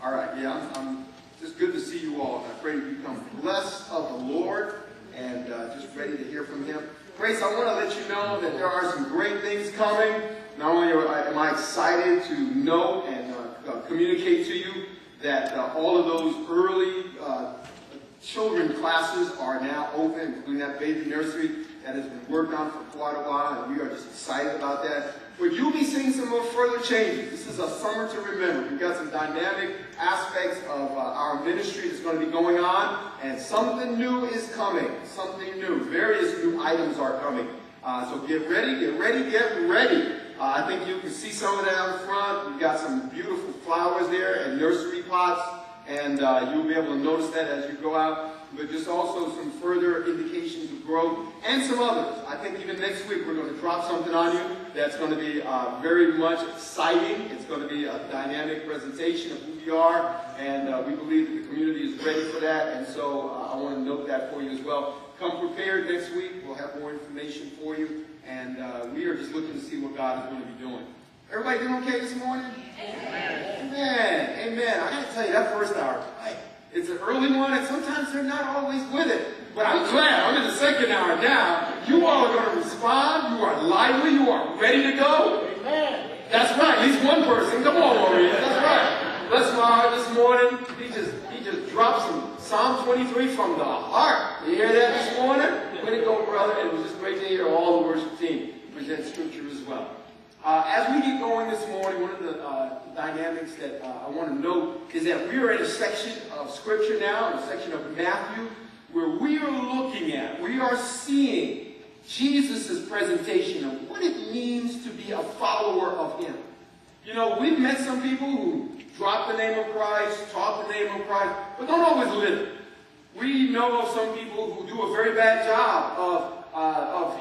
All right, yeah, I'm just good to see you all. I pray you become blessed of the Lord and just ready to hear from Him. Grace, I want to let you know that there are some great things coming. Not only am I excited to know and communicate to you that all of those early children classes are now open, including that baby nursery that has been worked on for quite a while, and we are just excited about that. But you'll be seeing some more further changes. This is a summer to remember. We've got some dynamic aspects of our ministry that's going to be going on, and something new is coming. Something new. Various new items are coming. So get ready, get ready, get ready. I think you can see some of that out front. We've got some beautiful flowers there and nursery pots, and you'll be able to notice that as you go out. But just also some further indications of growth and some others. I think even next week we're going to drop something on you that's going to be very much exciting. It's going to be a dynamic presentation of who we are, and we believe that the community is ready for that. And so I want to note that for you as well. Come prepared next week. We'll have more information for you, and we are just looking to see what God is going to be doing. Everybody doing okay this morning? Amen. Amen. Amen. I got to tell you, that first hour, it's an early one, and sometimes they're not always with it. But I'm glad. I'm in the second hour now. You all are going to respond. You are lively. You are ready to go. Amen. That's right. At least one person. Come on, Maureen. That's right. Bless my heart this morning. He just dropped some Psalm 23 from the heart. You hear that this morning? Way to go, brother. And it was just great to hear all the worship team present scripture as well. As we get going this morning, one of the dynamics that I want to note is that we are in a section of Scripture now, a section of Matthew, where we are seeing Jesus' presentation of what it means to be a follower of Him. You know, we've met some people who drop the name of Christ, talk the name of Christ, but don't always live it. We know of some people who do a very bad job of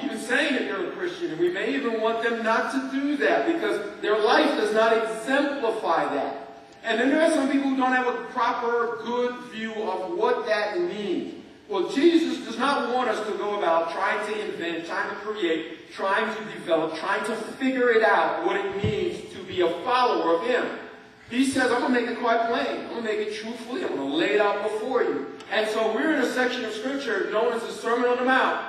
even saying that they're a Christian, and we may even want them not to do that because their life does not exemplify that. And then there are some people who don't have a proper, good view of what that means. Well, Jesus does not want us to go about trying to invent, trying to create, trying to develop, trying to figure it out what it means to be a follower of Him. He says, I'm going to make it quite plain. I'm going to make it truthfully. I'm going to lay it out before you. And so we're in a section of Scripture known as the Sermon on the Mount,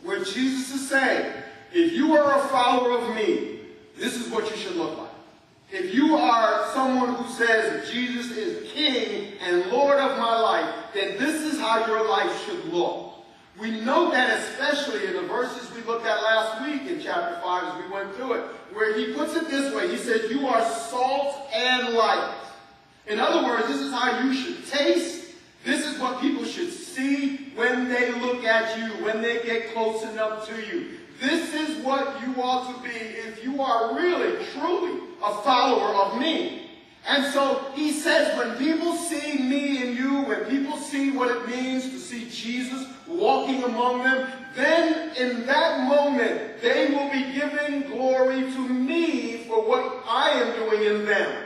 where Jesus is saying, if you are a follower of me, this is what you should look like. If you are someone who says Jesus is King and Lord of my life, then this is how your life should look. We know that especially in the verses we looked at last week in chapter 5 as we went through it, where he puts it this way. He said, you are salt and light. In other words, this is how you should taste. This is what people should see when they look at you, when they get close enough to you. This is what you ought to be if you are really, truly a follower of me. And so he says when people see me and you, when people see what it means to see Jesus walking among them, then in that moment they will be giving glory to me for what I am doing in them.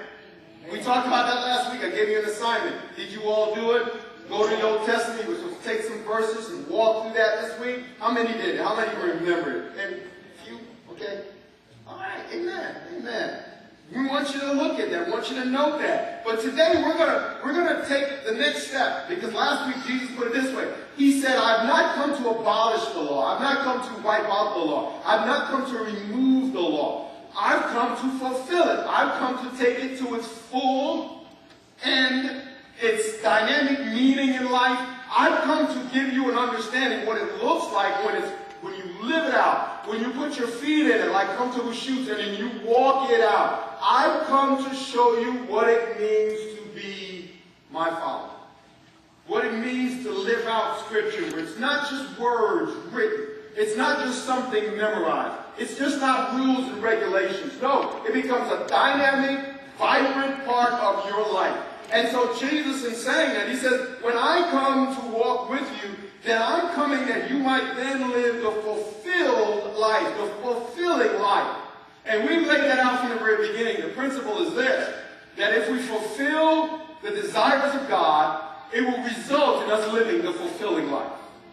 We talked about that last week. I gave you an assignment. Did you all do it? Go to the Old Testament. We're supposed to take some verses and walk through that this week. How many did it? How many remember it? And a few? Okay. All right. Amen. Amen. We want you to look at that. We want you to know that. But today we're gonna take the next step, because last week Jesus put it this way. He said, I've not come to abolish the law. I've not come to wipe out the law. I've not come to remove the law. I've come to fulfill it. I've come to take it to its full and its dynamic meaning in life. I've come to give you an understanding what it looks like when you live it out, when you put your feet in it, like come to a shoot and then you walk it out. I've come to show you what it means to be my follower. What it means to live out Scripture, where it's not just words written. It's not just something memorized. It's just not rules and regulations. No, it becomes a dynamic, vibrant part of your life. And so Jesus, in saying that, he says, when I come to walk with you, then I'm coming that you might then live the fulfilled life, the fulfilling life. And we laid that out from the very beginning. The principle is this, that if we fulfill the desires of God, it will result in us living the fulfilling life.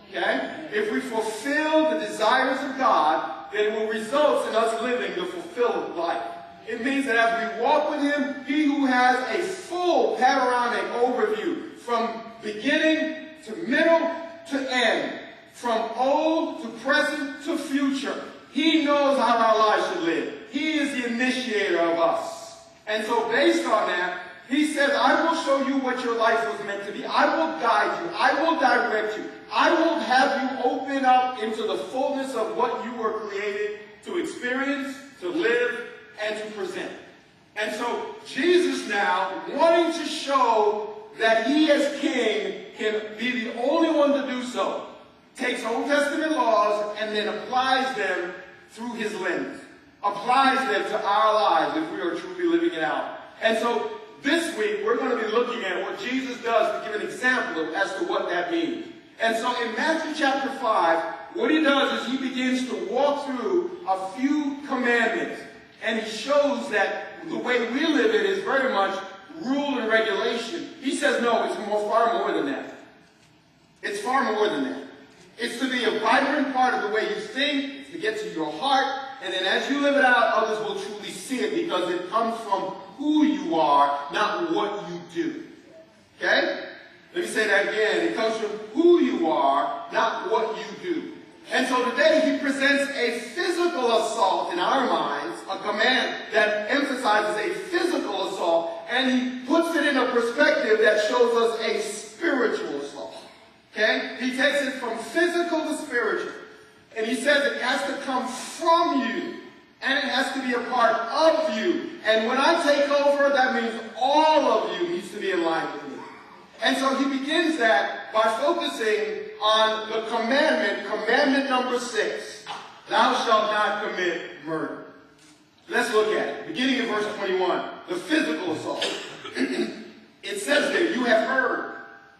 Okay? If we fulfill the desires of God, then it will result in us living the fulfilled life. It means that as we walk with him, he who has a full panoramic overview from beginning to middle to end, from old to present to future, he knows how our lives should live. He is the initiator of us. And so based on that, he says, I will show you what your life was meant to be. I will guide you. I will direct you. I will have you open up into the fullness of what you were created to experience, to live, and to present. And so Jesus now, wanting to show that he as king can be the only one to do so, takes Old Testament laws and then applies them through his lens. Applies them to our lives if we are truly living it out. And so this week we're going to be looking at what Jesus does to give an example as to what that means. And so in Matthew chapter 5, what he does is he begins to walk through a few commandments. And he shows that the way we live it is very much rule and regulation. He says, no, it's far more than that. It's far more than that. It's to be a vibrant part of the way you think. It's to get to your heart. And then as you live it out, others will truly see it because it comes from who you are, not what you do. Okay? Let me say that again. It comes from who you are, not what you do. And so today he presents a physical assault in our minds, a command that emphasizes a physical assault, and he puts it in a perspective that shows us a spiritual assault. Okay? He takes it from physical to spiritual. And he says it has to come from you. And it has to be a part of you. And when I take over, that means all of you needs to be in line with me. And so he begins that by focusing on the commandment number 6. Thou shalt not commit murder. Let's look at it. Beginning in verse 21, the physical assault. It says there, you have heard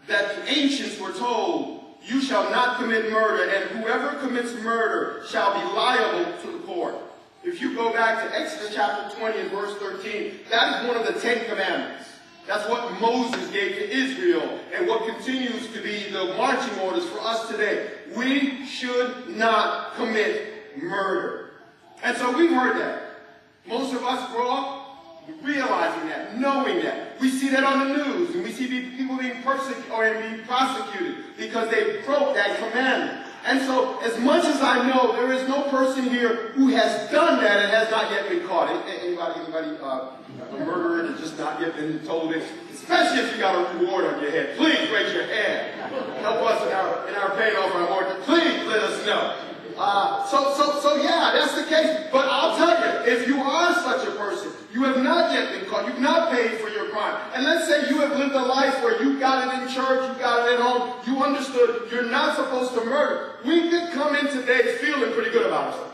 that the ancients were told, you shall not commit murder, and whoever commits murder shall be liable to the court. If you go back to Exodus chapter 20 and verse 13, that is one of the 10 commandments. That's what Moses gave to Israel and what continues to be the marching orders for us today. We should not commit murder. And so we've heard that. Most of us grow up realizing that, knowing that. We see that on the news, and we see people being persecuted or being prosecuted because they broke that commandment. And so, as much as I know, there is no person here who has done that and has not yet been caught. Anybody a murderer and just not yet been told it? Especially if you got a reward on your head. Please raise your hand. Help us in our paying off our mortgage. Please let us know. So yeah, that's the case. But I'll tell you, if you are such a person, you have not yet been caught. You've not paid for your crime. And let's say you have lived a life where you got it in church, you got it at home, you understood you're not supposed to murder. We could come in today feeling pretty good about ourselves.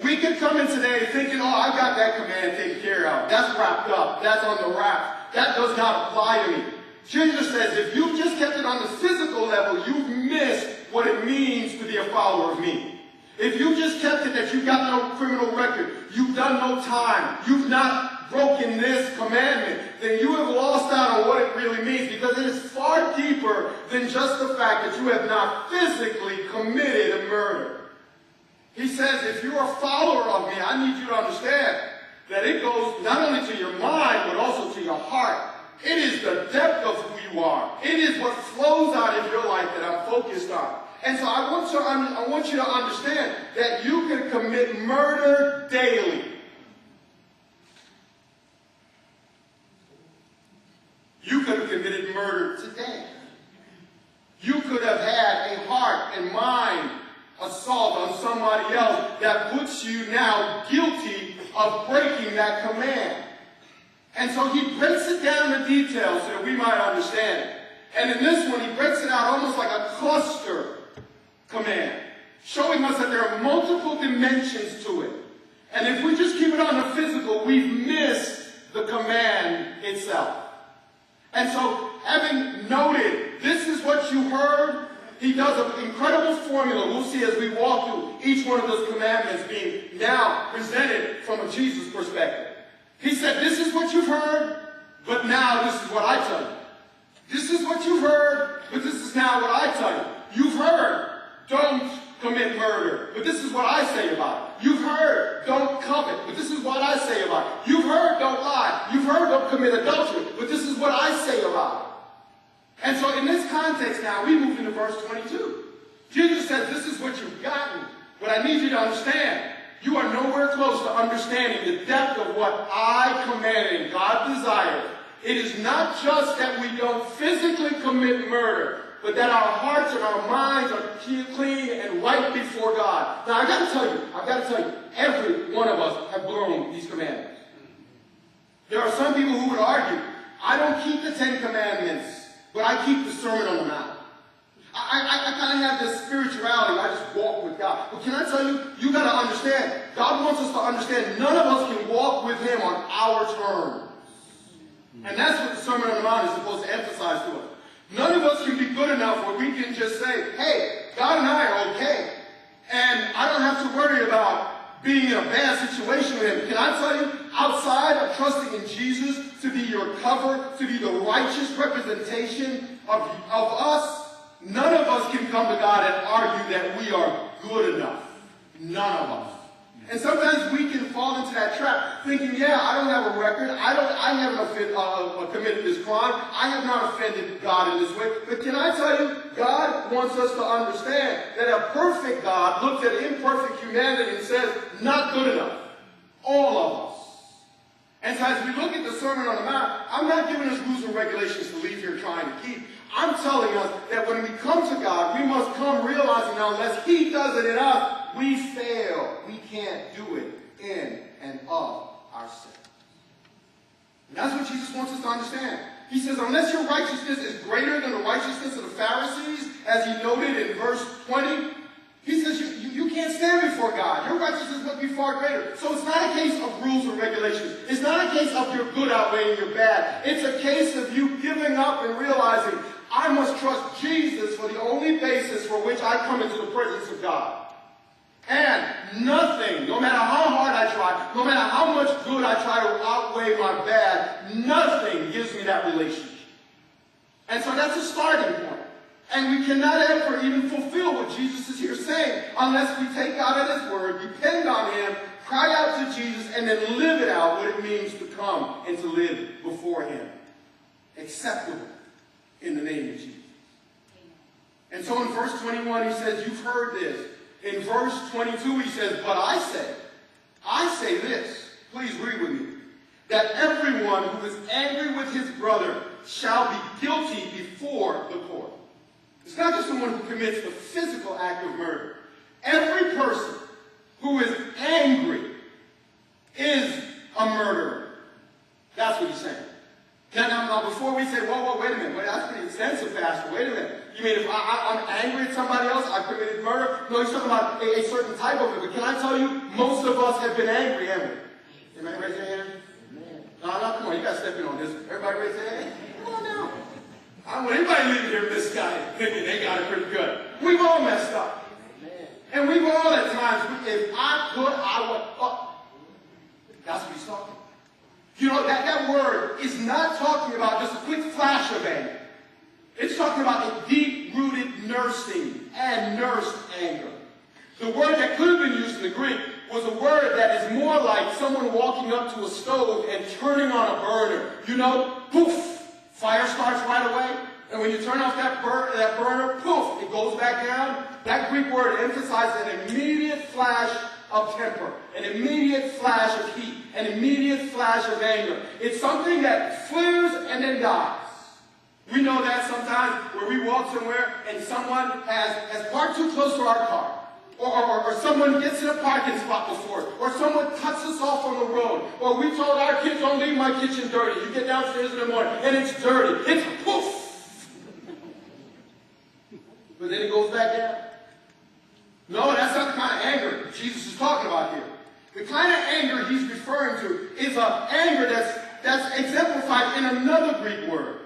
We could come in today thinking, oh, I got that command taken care of. That's wrapped up. That's on the wrap. That does not apply to me. Jesus says, if you've just kept it on the physical level, you've missed what it means to be a follower of me. If you just kept it that you've got no criminal record, you've done no time, you've not broken this commandment, then you have lost out on what it really means, because it is far deeper than just the fact that you have not physically committed a murder. He says, if you're a follower of me, I need you to understand that it goes not only to your mind, but also to your heart. It is the depth of who you are. It is what flows out of your life that I'm focused on. And so I want you to understand that you can commit murder daily. You could have committed murder today. You could have had a heart and mind assault on somebody else that puts you now guilty of breaking that command. And so he breaks it down in detail so that we might understand it. And in this one, he breaks it out almost like a cluster command, showing us that there are multiple dimensions to it. And if we just keep it on the physical, we've missed the command itself. And so, having noted, this is what you heard, he does an incredible formula. We'll see as we walk through each one of those commandments being now presented from a Jesus perspective. He said, this is what you've heard, but now this is what I tell you. This is what you've heard, but this is now what I tell you. You've heard, don't commit murder, but this is what I say about it. You've heard, don't covet, but this is what I say about it. You've heard, don't lie. You've heard, don't commit adultery, but this is what I say about it. And so in this context now, we move into verse 22. Jesus says, this is what you've gotten, but I need you to understand. You are nowhere close to understanding the depth of what I commanded and God desired. It is not just that we don't physically commit murder, but that our hearts and our minds are clean and right before God. Now, I've got to tell you, every one of us have blown these commandments. There are some people who would argue, I don't keep the 10 Commandments, but I keep the Sermon on the Mount. I kind of have this spirituality. I just walk with God. But can I tell you, you got to understand, God wants us to understand none of us can walk with him on our terms. And that's what the Sermon on the Mount is supposed to emphasize to us. None of us can be good enough where we can just say, hey, God and I are okay. And I don't have to worry about being in a bad situation with him. Can I tell you, outside of trusting in Jesus to be your cover, to be the righteous representation of us, none of us can come to God and argue that we are good enough. None of us. And sometimes we can fall into that trap, thinking, yeah, I don't have a record. I haven't committed this crime. I have not offended God in this way. But can I tell you, God wants us to understand that a perfect God looks at imperfect humanity and says, not good enough. All of us. And so as we look at the Sermon on the Mount, I'm not giving us rules and regulations to leave here trying to keep. I'm telling us that when we come to God, we must come realizing now, unless he does it in us, we fail. We can't do it in and of ourselves. And that's what Jesus wants us to understand. He says, unless your righteousness is greater than the righteousness of the Pharisees, as he noted in verse 20, he says you can't stand before God. Your righteousness must be far greater. So it's not a case of rules or regulations. It's not a case of your good outweighing your bad. It's a case of you giving up and realizing, I must trust Jesus for the only basis for which I come into the presence of God. And nothing, no matter how hard I try, no matter how much good I try to outweigh my bad, nothing gives me that relationship. And so that's a starting point. And we cannot ever even fulfill what Jesus is here saying unless we take God at his word, depend on him, cry out to Jesus, and then live it out, what it means to come and to live before him. Acceptable in the name of Jesus. And so in verse 21 he says, you've heard this. In verse 22 he says, but I say this, please read with me, that everyone who is angry with his brother shall be guilty before the court. It's not just someone who commits the physical act of murder. Every person who is angry is a murderer. That's what he's saying. Now, before we say, whoa, wait a minute, that's pretty extensive, Pastor. Wait a minute. You mean if I'm angry at somebody else, I've committed murder? No, he's talking about a certain type of it. But can I tell you, most of us have been angry, haven't we? Everybody raise their hand? No, come on, you got to step in on this. Everybody raise their hand? Come on now. I don't want anybody leaving here with this guy thinking they got it pretty good. We've all messed up. And we've all at times, if I could, I would. That's what he's talking about. You know, that word is not talking about just a quick flash of anger. It's talking about a deep-rooted nursing and nursed anger. The word that could have been used in the Greek was a word that is more like someone walking up to a stove and turning on a burner. You know, poof, fire starts right away. And when you turn off that burner, poof, it goes back down. That Greek word emphasizes an immediate flash of temper, an immediate flash of heat, an immediate flash of anger. It's something that flares and then dies. We know that sometimes where we walk somewhere and someone has parked too close to our car. Or someone gets in a parking spot before us. Or someone cuts us off on the road. Or we told our kids, don't leave my kitchen dirty. You get downstairs in the morning and it's dirty. It's poof. But then it goes back down. No, that's not the kind of anger Jesus is talking about here. The kind of anger he's referring to is an anger that's exemplified in another Greek word.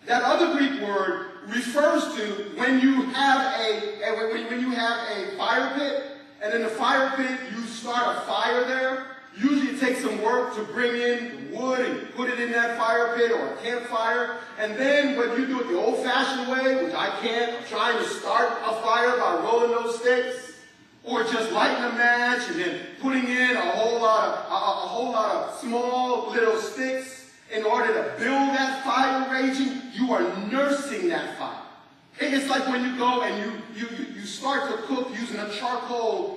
That other Greek word refers to when you have a fire pit, and in the fire pit you start a fire there. Usually it takes some work to bring in wood and put it in that fire pit or a campfire. And then when you do it the old-fashioned way, which I can't, I'm trying to start a fire by rolling those sticks. Or just lighting a match and then putting in a whole lot of small little sticks in order to build that fire raging. You are nursing that fire. It's like when you go and you start to cook using a charcoal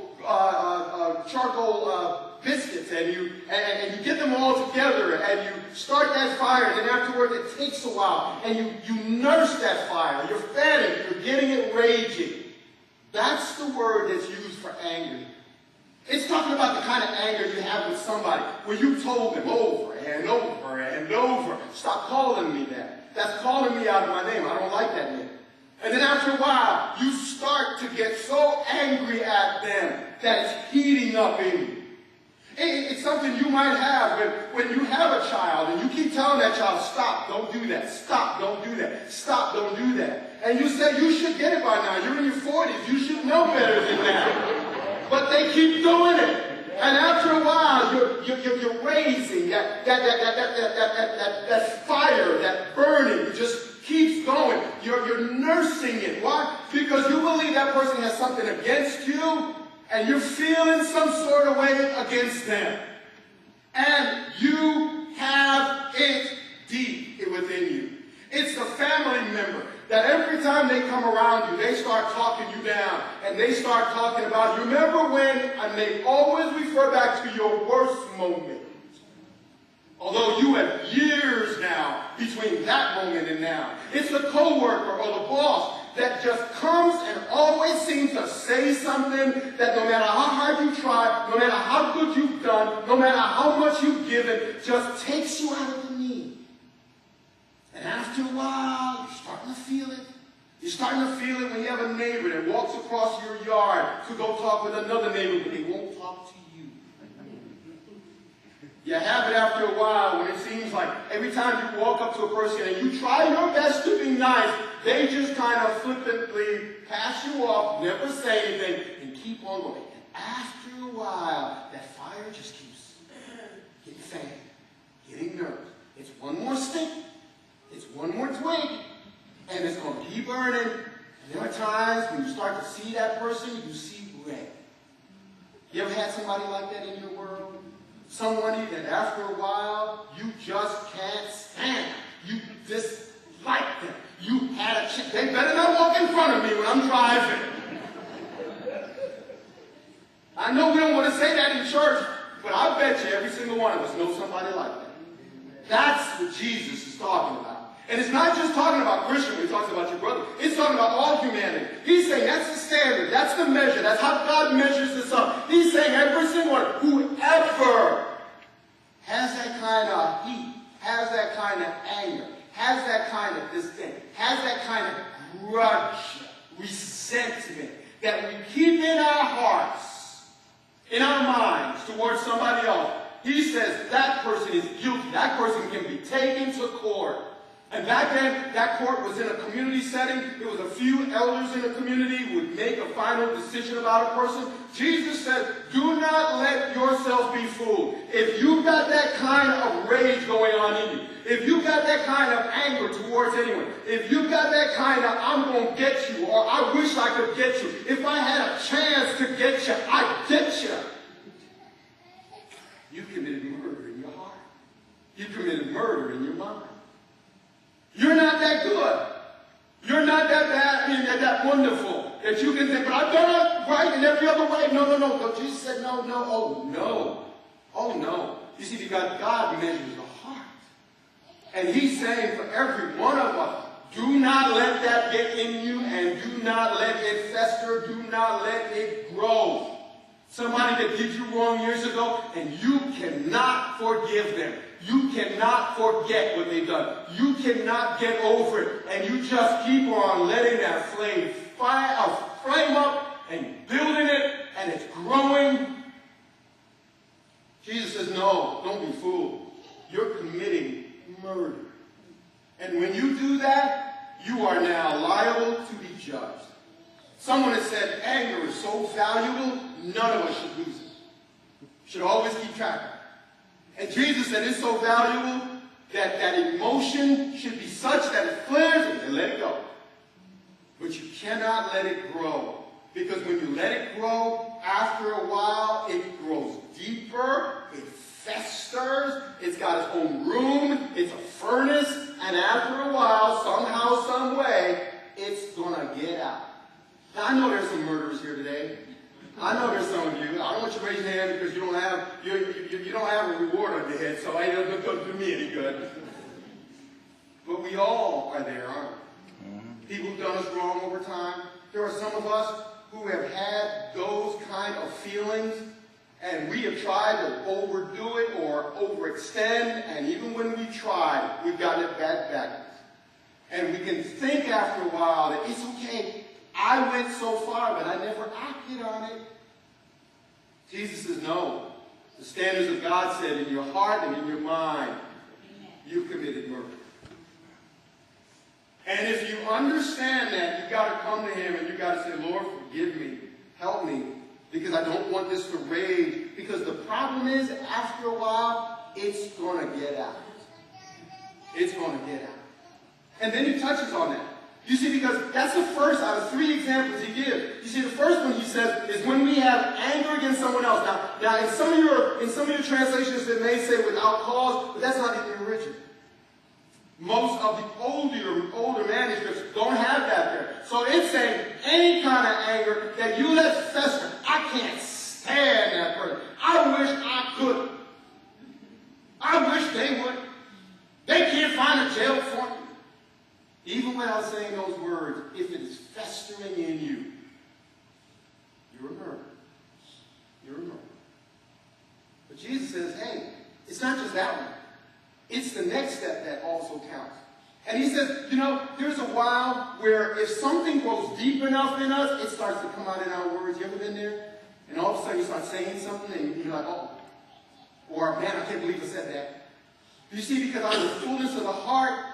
biscuits, and you get them all together, and you start that fire, and then afterward it takes a while, and you nurse that fire. You're fanning it, you're getting it raging. That's the word that's used for anger. It's talking about the kind of anger you have with somebody where you told them over and over and over, stop calling me that. That's calling me out of my name. I don't like that name. And then after a while, you start to get so angry at them that it's heating up in you. It's something you might have when you have a child and you keep telling that child, stop, don't do that, stop, don't do that, stop, don't do that. And you say, you should get it by now. You're in your 40s. You should know better than that. But they keep doing it. And after a while, you're raising that fire, that burning just keeps going. You're nursing it. Why? Because you believe that person has something against you, and you're feeling some sort of way against them. And you have it deep within you. It's the family member that every time they come around you, they start talking you down, and they start talking about you. Remember when, and they always refer back to your worst moment. Although you have years now between that moment and now. It's the coworker or the boss that just comes and always seems to say something that no matter how hard you try, no matter how good you've done, no matter how much you've given, just takes you out of the knee. And after a while, you're starting to feel it. You're starting to feel it when you have a neighbor that walks across your yard to go talk with another neighbor, but they won't talk to you. You have it after a while when it seems like every time you walk up to a person and you try your best to be nice, they just kind of flippantly pass you off, never say anything, and keep on going. And after a while, that fire just keeps getting fanned, getting nervous. It's one more stick. It's one more twig, and it's going to keep burning. And there are times when you start to see that person, you see red. You ever had somebody like that in your world? Somebody that after a while, you just can't stand. You dislike them. You had a chance. They better not walk in front of me when I'm driving. I know we don't want to say that in church, but I bet you every single one of us knows somebody like that. That's what Jesus is talking about. And it's not just talking about Christian when he talks about your brother. It's talking about all humanity. He's saying that's the standard. That's the measure. That's how God measures this up. He's saying every single one, whoever has that kind of heat, has that kind of anger, has that kind of disdain, has that kind of grudge, resentment that we keep in our hearts, in our minds towards somebody else. He says that person is guilty. That person can be taken to court. And back then, that court was in a community setting. It was a few elders in the community who would make a final decision about a person. Jesus said, do not let yourselves be fooled. If you've got that kind of rage going on in you, if you've got that kind of anger towards anyone, if you've got that kind of, I'm going to get you, or I wish I could get you, if I had a chance to get you, I'd get you. You committed murder in your heart. You committed murder in your mind. You're not that good. You're not that bad, that wonderful that you can think, but I've done it right in every other way. No. But Jesus said no. Oh, no. You see, because God measures the heart. And he's saying for every one of us, do not let that get in you, and do not let it fester. Do not let it grow. Somebody that did you wrong years ago, and you cannot forgive them. You cannot forget what they've done. You cannot get over it. And you just keep on letting that flame flame up and building it, and it's growing. Jesus says, no, don't be fooled. You're committing murder. And when you do that, you are now liable to be judged. Someone has said anger is so valuable, none of us should lose it. Should always keep track of it. And Jesus said it's so valuable that that emotion should be such that it flares and let it go. But you cannot let it grow. Because when you let it grow, after a while, it grows deeper, it festers, it's got its own room, it's a furnace, and after a while, somehow, some way, it's going to get out. Now, I know there's some murderers here today. I know there's some of you. I don't want you to raise your hand because you don't have a reward on your head, so it doesn't do me any good. But we all are there, aren't we? People who've done us wrong over time. There are some of us who have had those kind of feelings, and we have tried to overdo it or overextend, and even when we tried, we've gotten it back. And we can think after a while that it's okay, I went so far, but I never acted on it. Jesus says, no. The standards of God said in your heart and in your mind, you committed murder. And if you understand that, you've got to come to him and you've got to say, Lord, forgive me, help me, because I don't want this to rage. Because the problem is, after a while, it's going to get out. It's going to get out. And then he touches on that. You see, because that's the first out of 3 examples he gives. You see, the first one he says is when we have anger against someone else. Now in some of your translations it may say without cause, but that's not in the original. Most of the older manuscripts don't have that there. So it's saying any kind of anger that you let fester. I can't stand that person. I wish I could. I wish they would. They can't find a jail for me. Even without saying those words, if it is festering in you, you're a murderer. You're a murderer. But Jesus says, hey, it's not just that one. It's the next step that also counts. And he says, there's a while where if something goes deep enough in us, it starts to come out in our words. You ever been there? And all of a sudden you start saying something and you're like, oh. Or, man, I can't believe I said that. You see, because out of the fullness of the heart,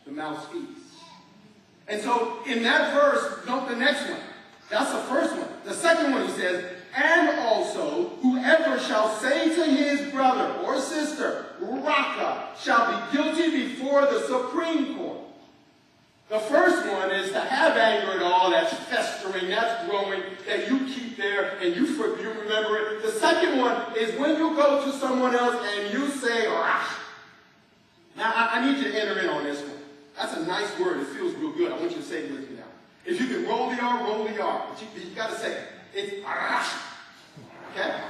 the mouth speaks. And so in that verse, note the next one. That's the first one. The second one he says, and also whoever shall say to his brother or sister, Raka, shall be guilty before the Supreme Court. The first one is to have anger at all that's festering, that's growing, that you keep there and you remember it. The second one is when you go to someone else and you say, Raka. Now, I need you to enter in on this one. That's a nice word. It feels real good. I want you to say it with me now. If you can roll the R, roll the R. But you got to say it. It's okay?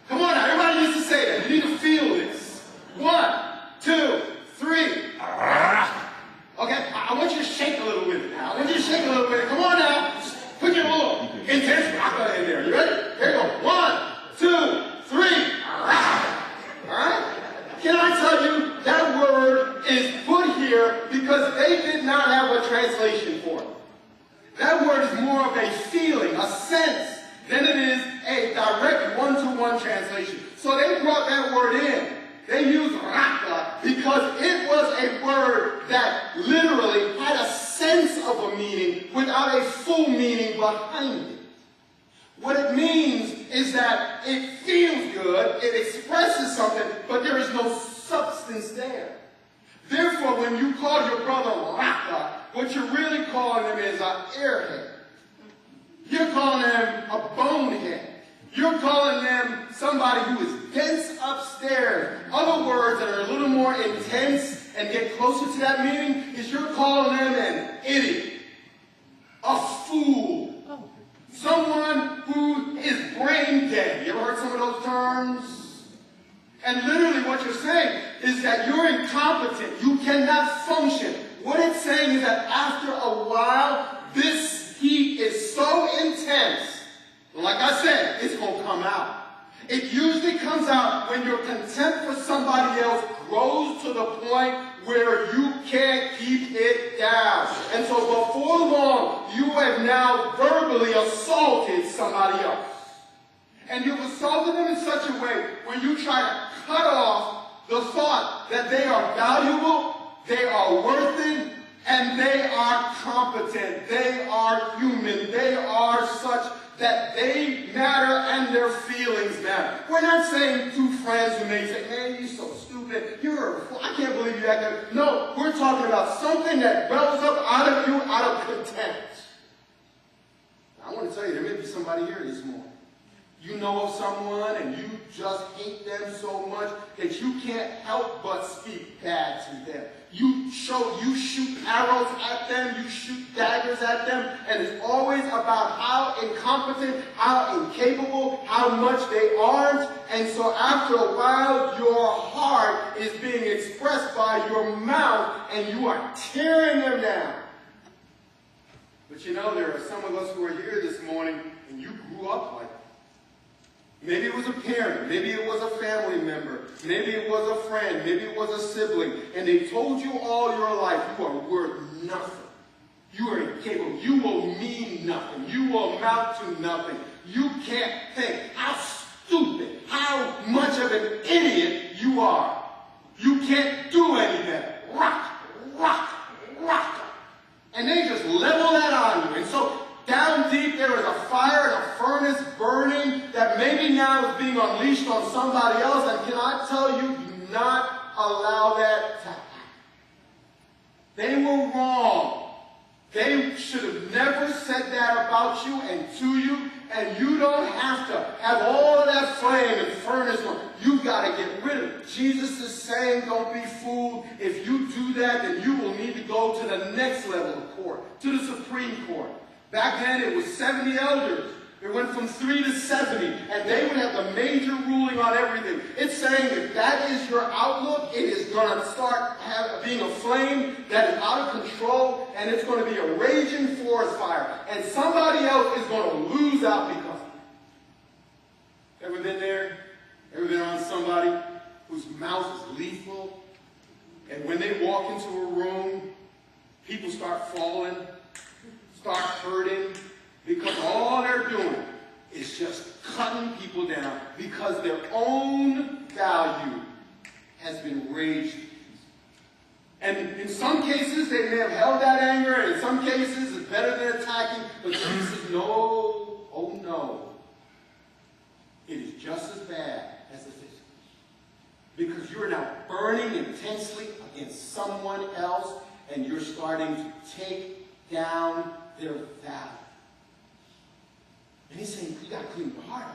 Come on now. Everybody needs to say that. You need to feel this. 1, 2, 3. Okay? I want you to shake a little with it now. I want you to shake a little with it. Come on now. Just put your little intense rocker in there. You ready? Here you go. 1, 2, 3. All right? Can I tell you, that word is put here because they did not have a translation for it. That word is more of a feeling, a sense, than it is a direct one-to-one translation. So they brought that word in. They used raka because it was a word that literally had a sense of a meaning without a full meaning behind it. What it means is that it feels good, it expresses something, but there is no substance there. Therefore, when you call your brother Raka, what you're really calling him is an airhead. You're calling him a bonehead. You're calling them somebody who is dense upstairs. Other words that are a little more intense and get closer to that meaning is you're calling them an idiot, a fool, someone who is brain dead. You ever heard some of those terms? And literally what you're saying is that you're incompetent. You cannot function. What it's saying is that after a while, this heat is so intense, like I said, it's going to come out. It usually comes out when your contempt for somebody else grows to the point where you can't keep it down. And so before long, you have now verbally assaulted somebody else. And you've assaulted them in such a way where you try to cut off the thought that they are valuable, they are worth it, and they are competent, they are human, they are such that they matter and their feelings matter. We're not saying two friends who may say, man, you're so stupid, I can't believe you act like. No, we're talking about something that wells up out of you out of contempt. I want to tell you, there may be somebody here this morning. You know of someone and you just hate them so much that you can't help but speak bad to them. You shoot arrows at them, you shoot daggers at them, and it's always about how incompetent, how incapable, how much they aren't. And so after a while, your heart is being expressed by your mouth, and you are tearing them down. But you know, there are some of us who are here this morning, and you grew up like that. Maybe it was a parent, maybe it was a family member, maybe it was a friend, maybe it was a sibling, and they told you all your life, you are worth nothing. You are incapable. You will mean nothing. You will amount to nothing. You can't think. How stupid, how much of an idiot you are. You can't do any better. Rock, rock, rock. And they just level that on you. And so down deep there is a fire and a furnace burning that maybe now is being unleashed on somebody else. And can I tell you, do not allow that to happen. They were wrong. They should have never said that about you and to you. And you don't have to have all of that flame and furnace on. You've got to get rid of it. Jesus is saying, don't be fooled. If you do that, then you will need to go to the next level of court, to the Supreme Court. Back then, it was 70 elders. It went from 3 to 70, and they would have the major ruling on everything. It's saying if that is your outlook, it is going to start being a flame that is out of control, and it's going to be a raging forest fire. And somebody else is going to lose out because of it. Ever been there? Ever been around somebody whose mouth is lethal? And when they walk into a room, people start falling, start hurting, because all they're doing is just cutting people down because their own value has been raised. And in some cases, they may have held that anger, and in some cases, it's better than attacking. But Jesus says, no, oh no. It is just as bad as the physical. Because you are now burning intensely against someone else, and you're starting to take down their value. And he's saying, you got to clean your heart.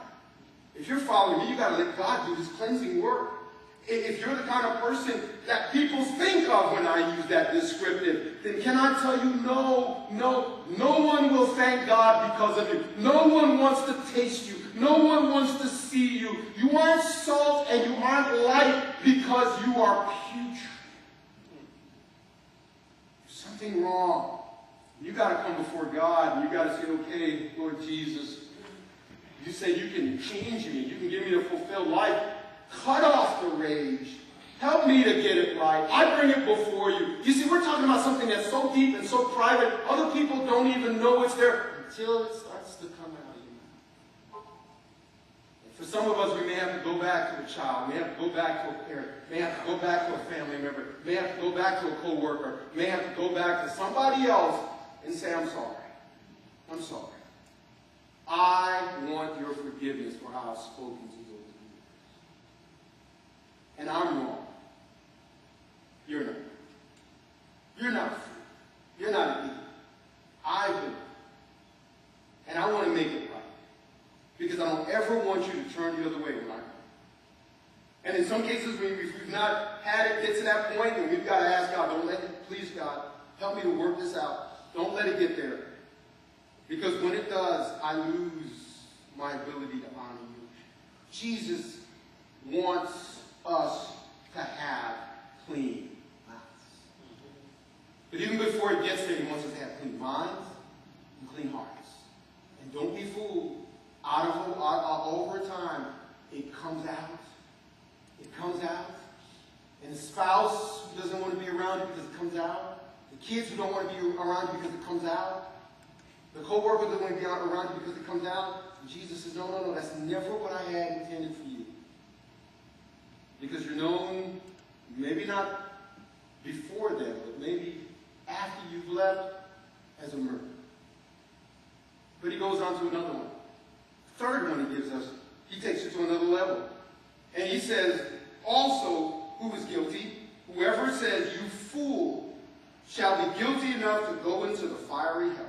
If you're following me, you got to let God do this cleansing work. If you're the kind of person that people think of when I use that descriptive, then can I tell you, no one will thank God because of you. No one wants to taste you. No one wants to see you. You aren't salt and you aren't light because you are putrid. There's something wrong. You got to come before God and you got to say, okay, Lord Jesus, you say you can change me. You can give me a fulfilled life. Cut off the rage. Help me to get it right. I bring it before you. You see, we're talking about something that's so deep and so private, other people don't even know it's there until it starts to come out of your mouth. And for some of us, we may have to go back to a child. We may have to go back to a parent. We may have to go back to a family member. We may have to go back to a co-worker. We may have to go back to somebody else and say, I'm sorry. I'm sorry. I want your forgiveness for how I've spoken to you. And I'm wrong. You're not. You're not free. You're not an idiot. I've been. And I want to make it right. Because I don't ever want you to turn the other way when I come. And in some cases, when we've not had it get to that point, and we've got to ask God, don't let it, please God, help me to work this out. Don't let it get there. Because when it does, I lose my ability to honor you. Jesus wants us to have clean mouths. But even before it gets there, he wants us to have clean minds and clean hearts. And don't be fooled. Over time, it comes out. It comes out. And the spouse who doesn't want to be around you because it comes out. The kids who don't want to be around you because it comes out. The co-worker doesn't want to be around you because it comes out. And Jesus says, no, that's never what I had intended for you. Because you're known, maybe not before then, but maybe after you've left, as a murderer. But he goes on to another one. The third one he gives us, he takes it to another level. And he says, also, who is guilty. Whoever says, you fool, shall be guilty enough to go into the fiery hell.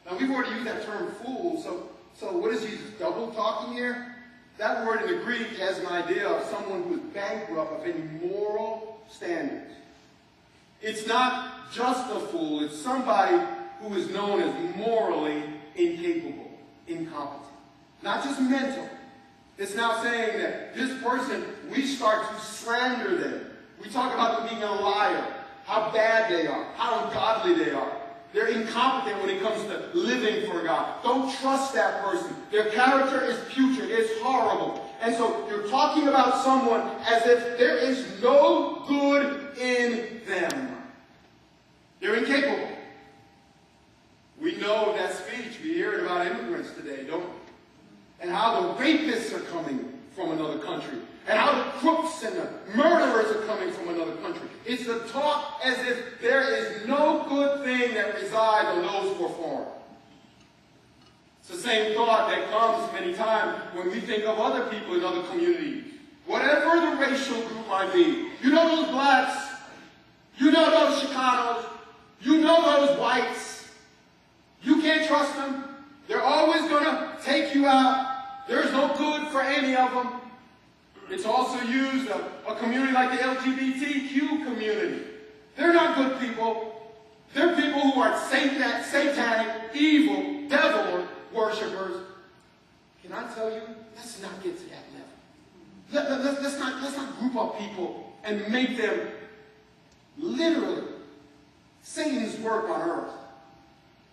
Now, we've already used that term fool, so what is Jesus, double talking here? That word in the Greek has an idea of someone who is bankrupt of any moral standards. It's not just a fool, it's somebody who is known as morally incapable, incompetent. Not just mental. It's now saying that this person, we start to slander them. We talk about them being a liar, how bad they are, how ungodly they are. They're incompetent when it comes to living for God. Don't trust that person. Their character is putrid. It's horrible. And so you're talking about someone as if there is no good in them. They're incapable. We know that speech. We hear it about immigrants today, don't we? And how the rapists are coming from another country. And how the crooks and the murderers are coming from another country. It's the talk as if there is no good thing that resides on those who are foreign. It's the same thought that comes many times when we think of other people in other communities. Whatever the racial group might be. You know those blacks. You know those Chicanos. You know those whites. You can't trust them. They're always going to take you out. There's no good for any of them. It's also used a community like the LGBTQ community. They're not good people. They're people who are satanic, evil, devil worshippers. Can I tell you, let's not get to that level. Let's not group up people and make them literally Satan's work on earth.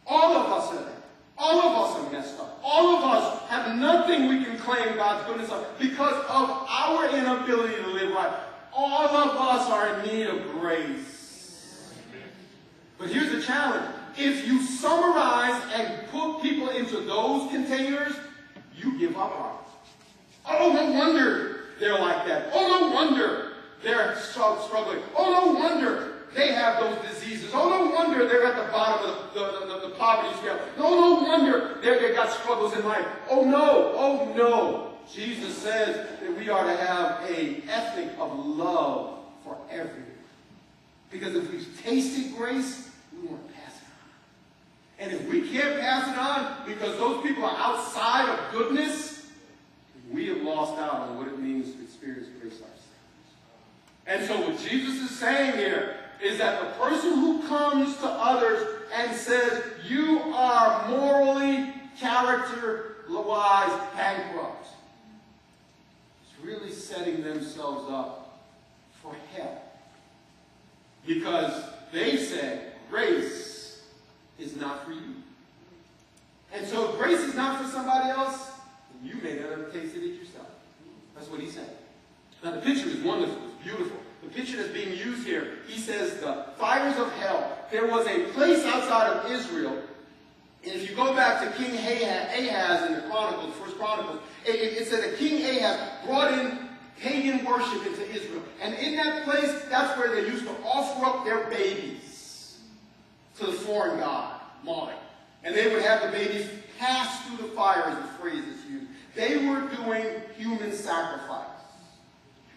All of us are there. All of us are messed up. All of us have nothing we can claim God's goodness of because of our inability to live right. All of us are in need of grace. But here's the challenge. If you summarize and put people into those containers, you give up on it. Oh, no wonder they're like that. Oh, no wonder they're struggling. Oh, no wonder they have those diseases. Oh, no wonder they're at the bottom of the poverty scale. No wonder they've got struggles in life. Oh, no. Jesus says that we are to have an ethic of love for everyone. Because if we've tasted grace, we want to pass it on. And if we can't pass it on because those people are outside of goodness, we have lost out on what it means to experience grace ourselves. And so what Jesus is saying here is that the person who comes to others and says, you are morally, character-wise bankrupt, is really setting themselves up for hell. Because they said, grace is not for you. And so if grace is not for somebody else, then you may not have tasted it yourself. That's what he said. Now the picture is wonderful. It's beautiful. The picture that's being used here, he says the fires of hell. There was a place outside of Israel, and if you go back to King Ahaz in the Chronicles, First Chronicles, it said that King Ahaz brought in pagan worship into Israel. And in that place, that's where they used to offer up their babies to the foreign god, Moloch. And they would have the babies pass through the fire, as the phrase is used. They were doing human sacrifice.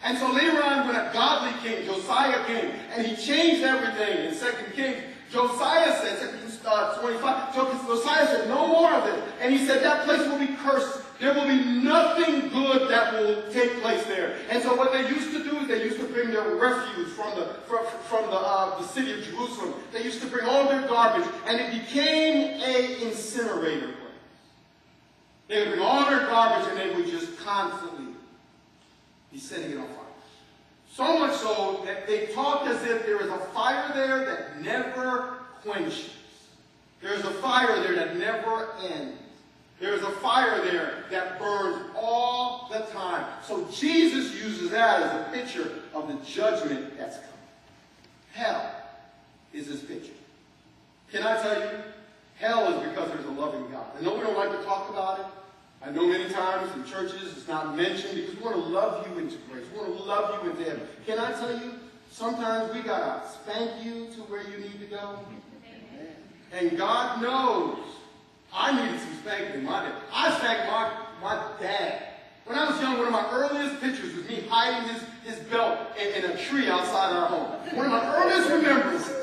And so later on, when a godly king, Josiah, came, and he changed everything in 2 Kings, Josiah said, 2 Kings 25, Josiah said, no more of it. And he said, that place will be cursed. There will be nothing good that will take place there. And so what they used to do is they used to bring their refuse from the city of Jerusalem. They used to bring all their garbage, and it became an incinerator place. They would bring all their garbage, and they would just constantly be setting it on fire. So much so that they talk as if there is a fire there that never quenches. There is a fire there that never ends. There is a fire there that burns all the time. So Jesus uses that as a picture of the judgment that's coming. Hell is this picture. Can I tell you? Hell is because there's a loving God. I know we don't like to talk about it. I know many times in churches it's not mentioned because we want to love you into grace. We want to love you into heaven. Can I tell you? Sometimes we got to spank you to where you need to go. And God knows I needed some spanking in my day. I spanked my dad When I was young, one of my earliest pictures was me hiding his belt in a tree outside our home. One of my earliest remembrances.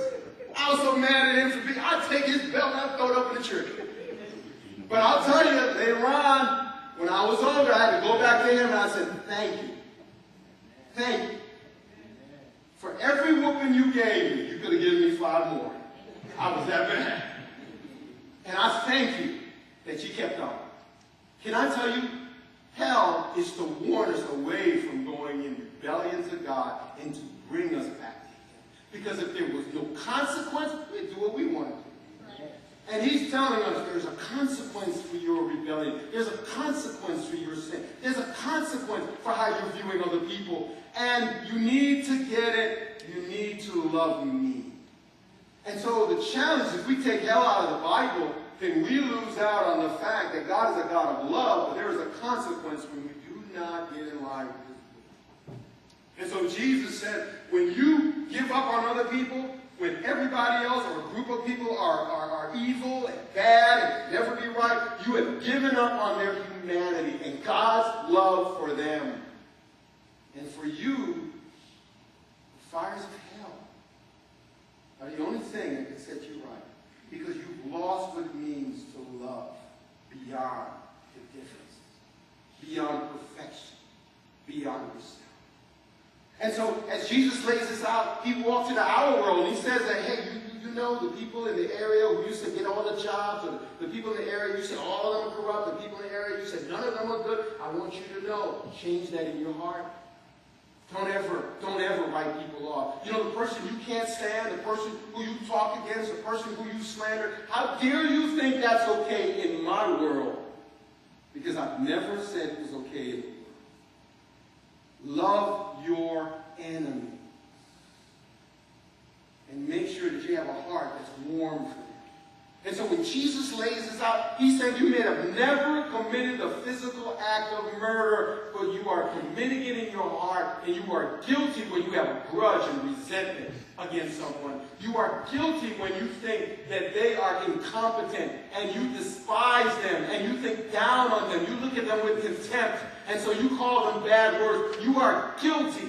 I was so mad at him for being, I'd take his belt and I'd throw it up in the tree. But I'll tell you, later on, when I was older, I had to go back to him and I said, thank you. Thank you. For every whooping you gave me, you could have given me 5 more. I was that bad. And I thank you that you kept on. Can I tell you, hell is to warn us away from going in rebellion to God and to bring us back to Him. Because if there was no consequence, we'd do what we want to do. And He's telling us there's a consequence for your rebellion. There's a consequence for your sin. There's a consequence for how you're viewing other people. And you need to get it. You need to love me. And so the challenge, if we take hell out of the Bible, then we lose out on the fact that God is a God of love, but there is a consequence when we do not get in line with His will. And so Jesus said, when you give up on other people, when everybody else or a group of people are evil and bad and never be right, you have given up on their humanity and God's love for them. And for you, the fires of hell are the only thing that can set you right. Because you've lost what it means to love beyond the differences, beyond perfection, beyond yourself. And so, as Jesus lays this out, He walks into our world and He says that, hey, you know the people in the area who used to get all the jobs, or the people in the area, you said all of them are corrupt, the people in the area, you said none of them are good. I want you to know, change that in your heart. Don't ever write people off. You know, the person you can't stand, the person who you talk against, the person who you slander, how dare you think that's okay in my world? Because I've never said it was okay in the world. Love your enemies. And make sure that you have a heart that's warm for them. And so when Jesus lays this out, He said you may have never committed the physical act of murder, but you are committing it in your heart, and you are guilty when you have a grudge and resentment against someone. You are guilty when you think that they are incompetent, and you despise them, and you think down on them. You look at them with contempt, and so you call them bad words. You are guilty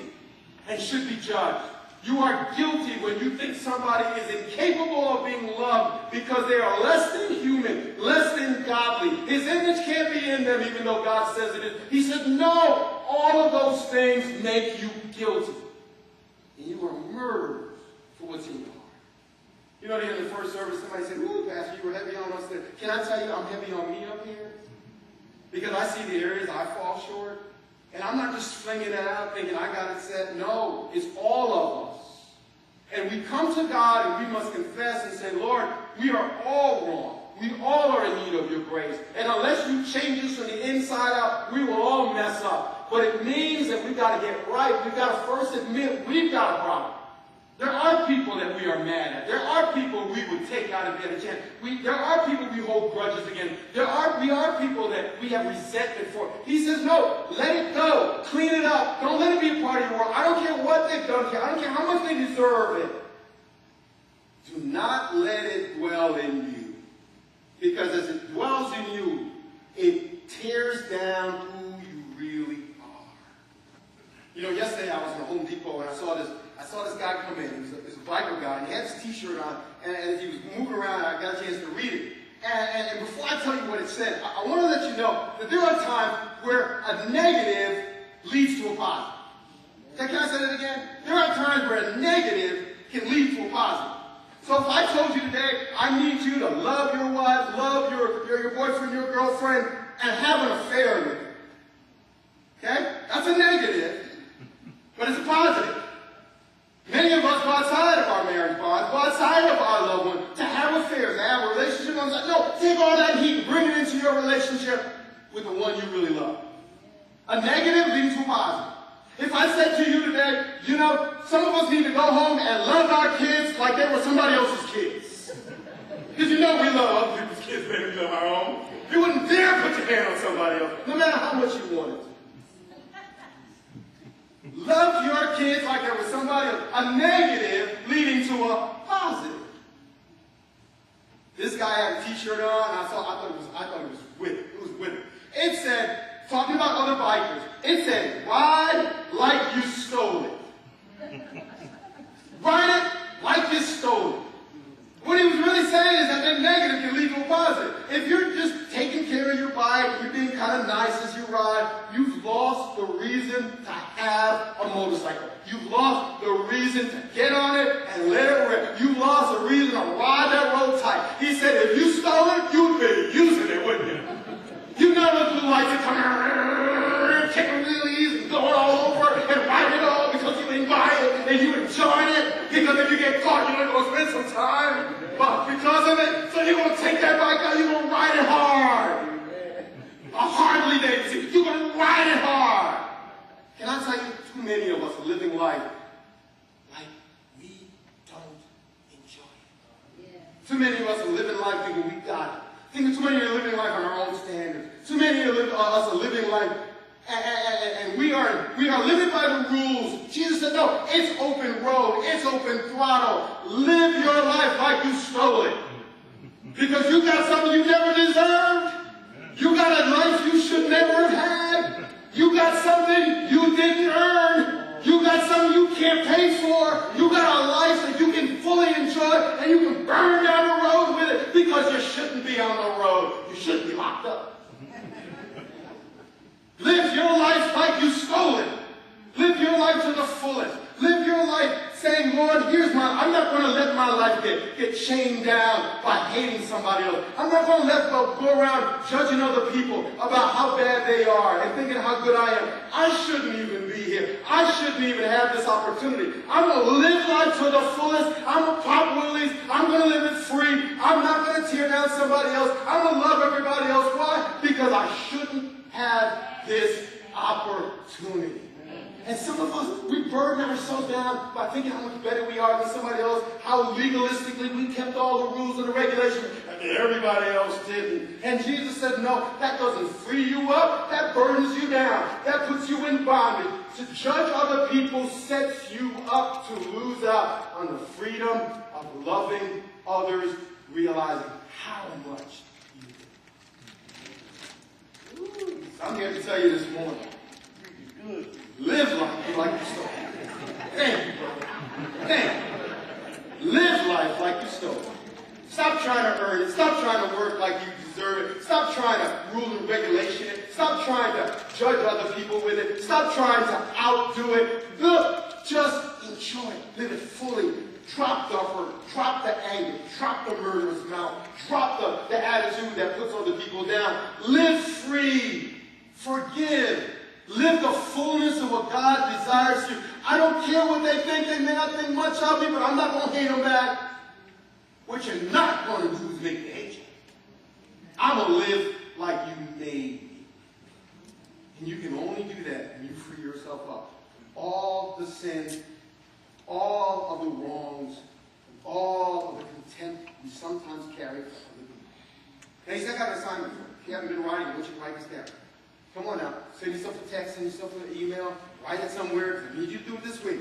and should be judged. You are guilty when you think somebody is incapable of being loved because they are less than human, less than godly. His image can't be in them even though God says it is. He said, no, all of those things make you guilty. And you are murderers for what's in your heart. You know, in the first service, somebody said, ooh, Pastor, you were heavy on us there. Can I tell you I'm heavy on me up here? Because I see the areas I fall short. And I'm not just flinging it out thinking I got it set. No, it's all of us. And we come to God and we must confess and say, Lord, we are all wrong. We all are in need of your grace. And unless you change us from the inside out, we will all mess up. But it means that we've got to get right. We've got to first admit we've got a problem. There are people that we are mad at. There are people we would take out if we had a chance. There are people we hold grudges against. We are people that we have resentment for. He says, no, let it go. Clean it up. Don't let it be a part of your world. I don't care what they've done to you. I don't care how much they deserve it. Do not let it dwell in you. Because as it dwells in you, it tears down who you really are. You know, yesterday I was in Home Depot and I saw this guy come in. He was a biker guy, and he had his T-shirt on, and as he was moving around, I got a chance to read it. And before I tell you what it said, I want to let you know that there are times where a negative leads to a positive. Okay, can I say that again? There are times where a negative can lead to a positive. So if I told you today, I need you to love your wife, love your boyfriend, your girlfriend, and have an affair with them. Okay? That's a negative, but it's a positive. Many of us go outside of our marriage bonds, go outside of our loved one, to have affairs, to have a relationship. I was like, no, take all that heat and bring it into your relationship with the one you really love. A negative leads to a positive. If I said to you today, you know, some of us need to go home and love our kids like they were somebody else's kids. Because you know we love other people's kids better than we love our own. You wouldn't dare put your hand on somebody else, no matter how much you wanted to. Love your kids like there was somebody else. A negative leading to a positive. This guy had a T-shirt on, and I thought it was with it. It was with it. It said, talking about other bikers. It said, ride like you stole it. Ride it like you stole it. What he was really saying is that the negative can lead to a positive. If you're just taking care of your bike, you're being kind of nice as you ride, you've lost the reason to have a motorcycle. You've lost the reason to get on it and let it rip. You've lost the reason to ride that road tight. He said if you stole it, you'd be using it, wouldn't you? You know the blue lights are coming around, taking wheelies and going all over and riding it all because you enjoy it and you enjoy it. Because if you get caught, you're not going to spend some time. But because of it, so you're going to take that bike out, you're going to ride it hard. A hardly Davidson. You're going to ride it hard. Can I tell you, too many of us are living life like we don't enjoy it. Yeah. Too many of us are living life thinking we got it. Thinking too many are living life on our own standards. Too many of us are living life and we are living by the rules. Jesus said, no, it's open road. It's open throttle. Live your life like you stole it. Because you got something you never deserved. You got a life you should never have had. You got something you didn't earn. You got something you can't pay for. You got a life that you can fully enjoy and you can burn down the road with it because you shouldn't be on the road. You shouldn't be locked up. Live your life like you stole it. Live your life to the fullest. Live your life saying, Lord, I'm not going to let my life get chained down by hating somebody else. I'm not going to go around judging other people about how bad they are and thinking how good I am. I shouldn't even be here. I shouldn't even have this opportunity. I'm going to live life to the fullest. I'm going to pop willies. I'm going to live it free. I'm not going to tear down somebody else. I'm going to love everybody else. Why? Because I shouldn't have this opportunity. And some of us, we burden ourselves down by thinking how much better we are than somebody else, how legalistically we kept all the rules and the regulations, and everybody else didn't. And Jesus said, no, that doesn't free you up. That burdens you down. That puts you in bondage. To judge other people sets you up to lose out on the freedom of loving others, realizing how much you do. I'm here to tell you this morning. Live life like you stole it. Thank you, brother. Thank you. Live life like you stole it. Stop trying to earn it. Stop trying to work like you deserve it. Stop trying to rule and regulation it. Stop trying to judge other people with it. Stop trying to outdo it. Look, just enjoy it. Live it fully. Drop the hurt. Drop the anger. Drop the murderous mouth. Drop the attitude that puts other people down. Live free. Forgive. Live the fullness of what God desires you. I don't care what they think. They may not think much of me, but I'm not going to hate them back. What you're not going to do is make me hate you. I'm going to live like you made me. And you can only do that when you free yourself up. All the sin, all of the wrongs, all of the contempt we sometimes carry for other people. Now, he said, I got an assignment for you. If you haven't been writing, I want you to write this down. Come on now. Send yourself a text, send yourself an email, write it somewhere. I need you to do it this week.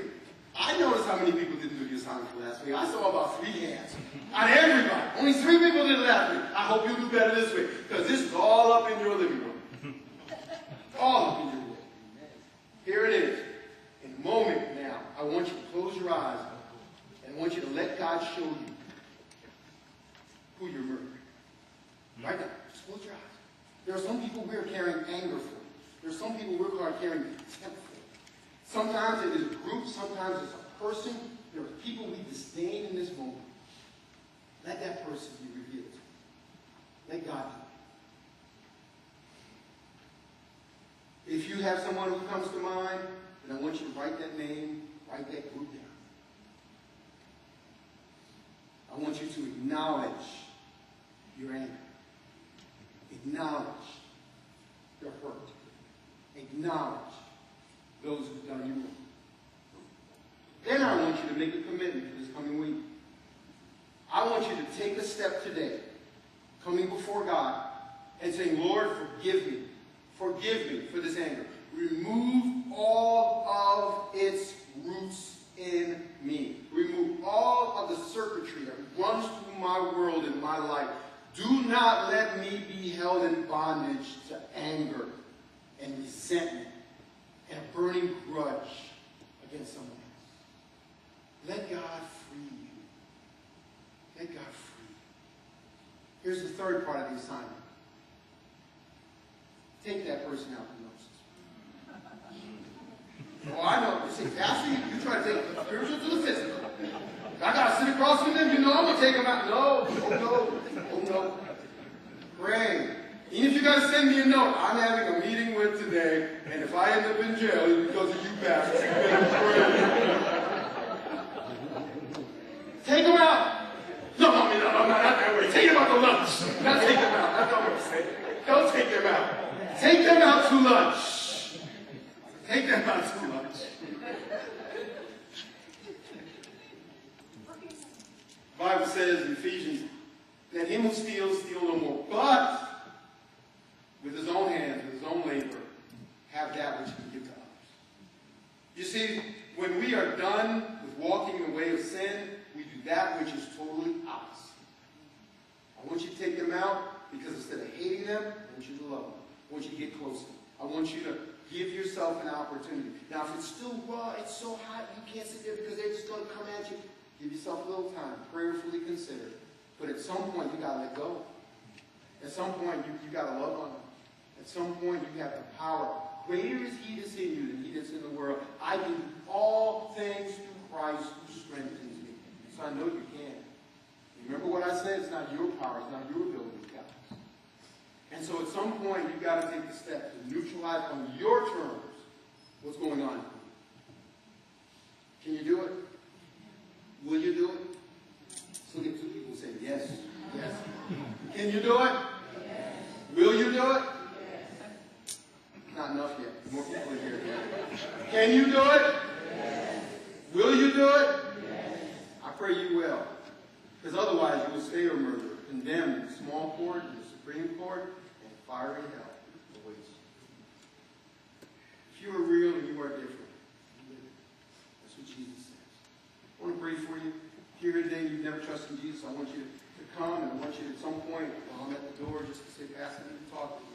I noticed how many people didn't do the assignment for last week. I saw about 3 hands. Out of everybody. Only 3 people did it last week. I hope you do better this week. Because this is all up in your living room. All up in your room. Here it is. In a moment now, I want you to close your eyes. And I want you to let God show you who you're murdering. Right now. Just close your eyes. There are some people we're carrying anger for. There are some people we're carrying contempt for. Sometimes it is a group, sometimes it's a person. There are people we disdain in this moment. Let that person be revealed. Let God do it. If you have someone who comes to mind, then I want you to write that name, write that group down. I want you to acknowledge your anger. Acknowledge your hurt. Acknowledge those who've done you wrong. Then I want you to make a commitment for this coming week. I want you to take a step today, coming before God, and saying, Lord, forgive me. Forgive me for this anger. Remove all of its roots in me. Remove all of the circuitry that runs through my world and my life. Do not let me be held in bondage to anger and resentment Here's the third part of the assignment. Take that person out the noses. Oh, I know. You see, Pastor, you try to take the spiritual to the physical. I got to sit across from them. You know I'm going to take them out. No. Oh, no. Pray. Even if you got to send me a note, I'm having a meeting with today, and if I end up in jail, it's because of you bastards. You better pray. Take them out. No, not that way. Take them out to lunch. Not take them out. That's not what I'm saying. Don't take them out. Take them out to lunch. Take them out to lunch. The Bible says in Ephesians, let him who steals steal no more, but with his own hands, with his own labor, have that which he can give to others. You see, when we are done with walking in the way of sin, we do that which is totally opposite. I want you to take them out because instead of hating them, I want you to love them. I want you to get close to them. I want you to give yourself an opportunity. Now, if it's still raw, it's so hot, you can't sit there because they're just going to come at you. Give yourself a little time. Prayerfully consider it. But at some point, you got to let go. At some point, you got to love on them. At some point, you have the power. Greater is he that's in you than he that's in the world. I can do all things through Christ who strengthens me. So I know you can. Remember what I said? It's not your power. It's not your ability, guys. And so at some point, you've got to take the step to neutralize on your terms what's going on. Can you do it? Will you do it? So get two people say yes. Yes. Can you do it? Yes. Will you do it? Yes. Not enough yet. More people are here. Can you do it? Yes. Will you do it? Yes. I pray you will. Because otherwise you will stay a murderer, condemned in the small court, in the Supreme Court, and fiery hell awaits you. If you are real and you are different, that's what Jesus says. I want to pray for you. If you're here today and you've never trusted Jesus, I want you to come, and I want you to, at some point, while I'm at the door, just to say, Pastor, I need to talk to you.